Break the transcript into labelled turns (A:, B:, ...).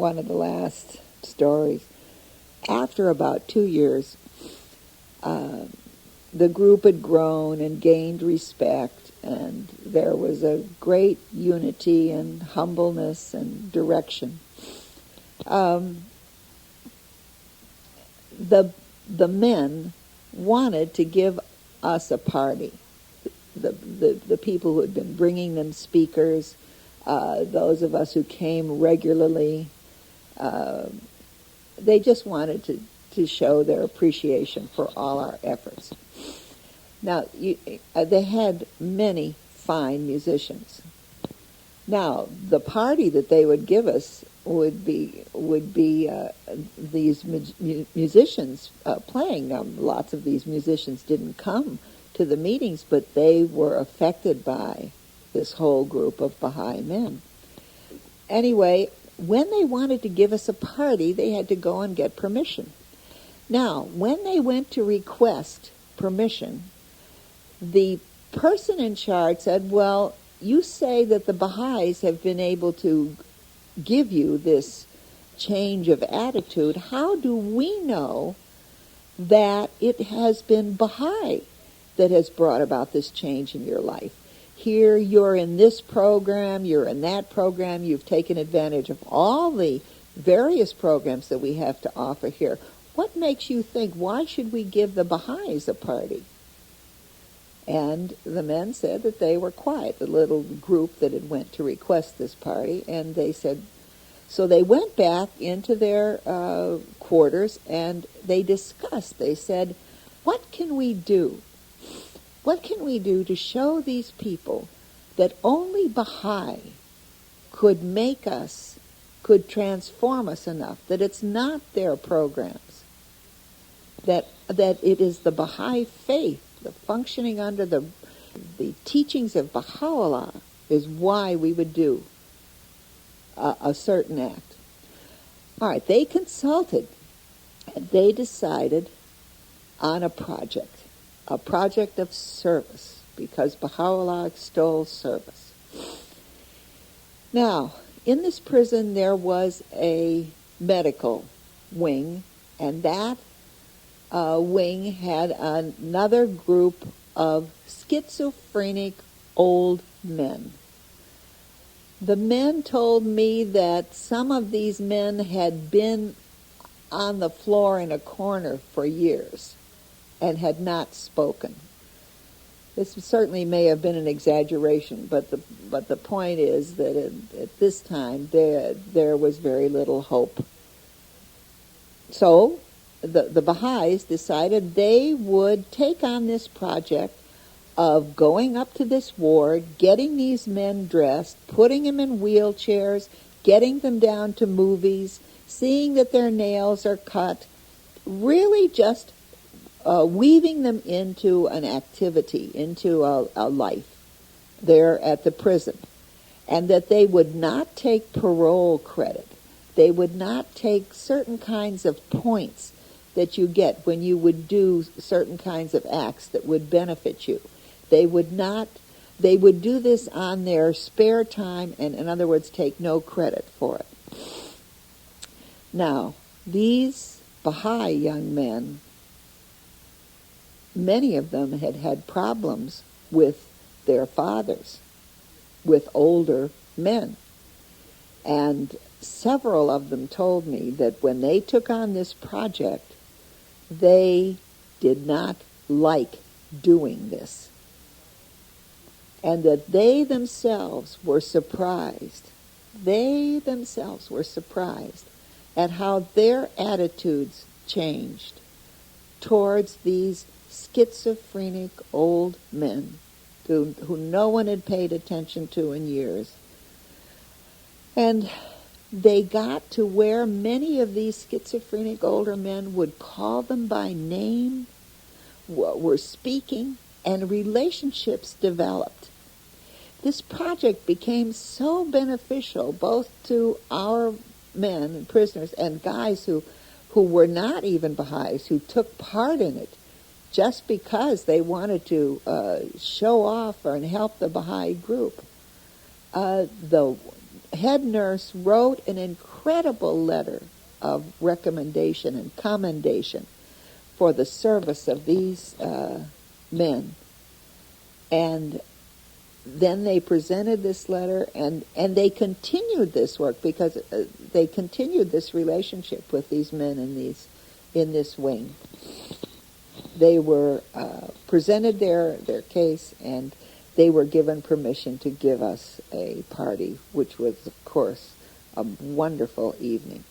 A: one of the last stories. After about 2 years, the group had grown and gained respect, and there was a great unity and humbleness and direction. The men wanted to give us a party. The people who had been bringing them speakers, those of us who came regularly, they just wanted to show their appreciation for all our efforts. Now, they had many fine musicians. Now, the party that they would give us would be these musicians playing. Now, lots of these musicians didn't come to the meetings, but they were affected by this whole group of Baha'i men. Anyway, when they wanted to give us a party, they had to go and get permission. Now, when they went to request permission, the person in charge said, well, you say that the Baha'is have been able to give you this change of attitude. How do we know that it has been Baha'i that has brought about this change in your life? Here you're in this program, you're in that program, you've taken advantage of all the various programs that we have to offer here. What makes you think, why should we give the Baha'is a party? And the men said that they were quiet, the little group that had went to request this party, and they said, so they went back into their quarters and they discussed. They said, what can we do? What can we do to show these people that only Baha'i could make us, could transform us enough, that it's not their programs, that it is the Baha'i Faith, the functioning under the teachings of Baha'u'llah is why we would do a certain act. All right, they consulted, and they decided on a project of service, because Baha'u'llah extols service. Now, in this prison there was a medical wing, and that wing had another group of schizophrenic old men. The men told me that some of these men had been on the floor in a corner for years and had not spoken. This certainly may have been an exaggeration, but the point is that at this time there was very little hope. So the Baha'is decided they would take on this project of going up to this ward, getting these men dressed, putting them in wheelchairs, getting them down to movies, seeing that their nails are cut, really just weaving them into an activity, into a life there at the prison, and that they would not take parole credit. They would not take certain kinds of points that you get when you would do certain kinds of acts that would benefit you. They would do this on their spare time, and in other words, take no credit for it. Now, these Baha'i young men, many of them had had problems with their fathers, with older men. And several of them told me that when they took on this project, they did not like doing this. And that they themselves were surprised. They themselves were surprised at how their attitudes changed towards these schizophrenic old men who no one had paid attention to in years. And they got to where many of these schizophrenic older men would call them by name, were speaking, and relationships developed. This project became so beneficial both to our men and prisoners and guys who were not even Baha'is, who took part in it just because they wanted to show off and help the Baha'i group. head nurse wrote an incredible letter of recommendation and commendation for the service of these men. And then they presented this letter, and they continued this work because they continued this relationship with these men in this wing. They were presented their case, and they were given permission to give us a party, which was, of course, a wonderful evening.